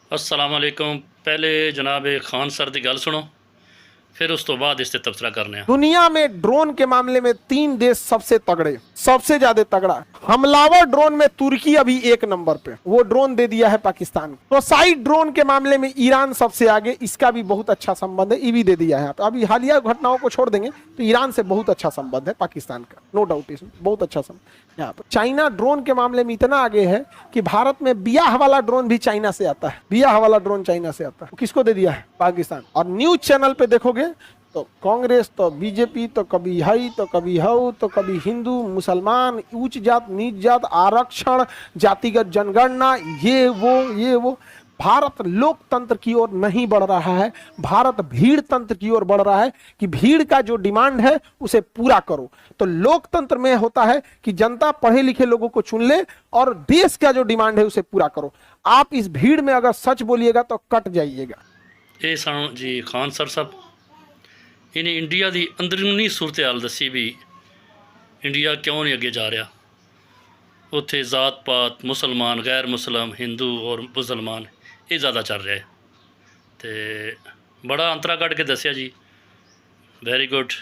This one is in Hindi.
अस्सलाम वालेकुम। पहले जनाब खान सर की गल सुनो, फिर उस तो बाद इस ते तबसरा करने। दुनिया में ड्रोन के मामले में 3 देश सबसे तगड़े, सबसे ज्यादा तगड़ा हमलावर ड्रोन में तुर्की अभी 1 नंबर पे, वो ड्रोन दे दिया है पाकिस्तान को। तो साइड ड्रोन के मामले में ईरान सबसे आगे, इसका भी बहुत अच्छा संबंध है, ये भी दे दिया है। अभी हालिया घटनाओं को छोड़ देंगे तो ईरान से बहुत अच्छा संबंध है पाकिस्तान का, नो डाउट इसमें बहुत अच्छा संबंध। यहाँ पर चाइना ड्रोन के मामले में इतना आगे है कि भारत में बियाह वाला ड्रोन भी चाइना से आता है, बियाह वाला ड्रोन चाइना से आता है। किसको दे दिया है? पाकिस्तान। और न्यूज चैनल पे देखोगे तो कांग्रेस तो बीजेपी तो कभी हई तो कभी हऊ तो कभी हिंदू मुसलमान, उच्च जात नीच जात, आरक्षण, जातिगत जनगणना, ये वो। भारत लोकतंत्र की ओर नहीं बढ़ रहा है, भारत भीड़ तंत्र की ओर बढ़ रहा है कि भीड़ का जो डिमांड है उसे पूरा करो। तो लोकतंत्र में होता है कि जनता पढ़े लिखे लोगों को चुन ले और देश का जो डिमांड है उसे पूरा करो। आप इस भीड़ में अगर सच बोलिएगा तो कट जाइएगा। ये सन जी खान सर साहब, इन्हें इंडिया की अंदरूनी सूरत हाल दसी भी इंडिया क्यों नहीं अगे जा रहा। उत्थे जात पात, मुसलमान गैर मुसलम, हिंदू और मुसलमान ये ज़्यादा चल रहा है। तो बड़ा अंतरा कट के दसिया जी, वेरी गुड।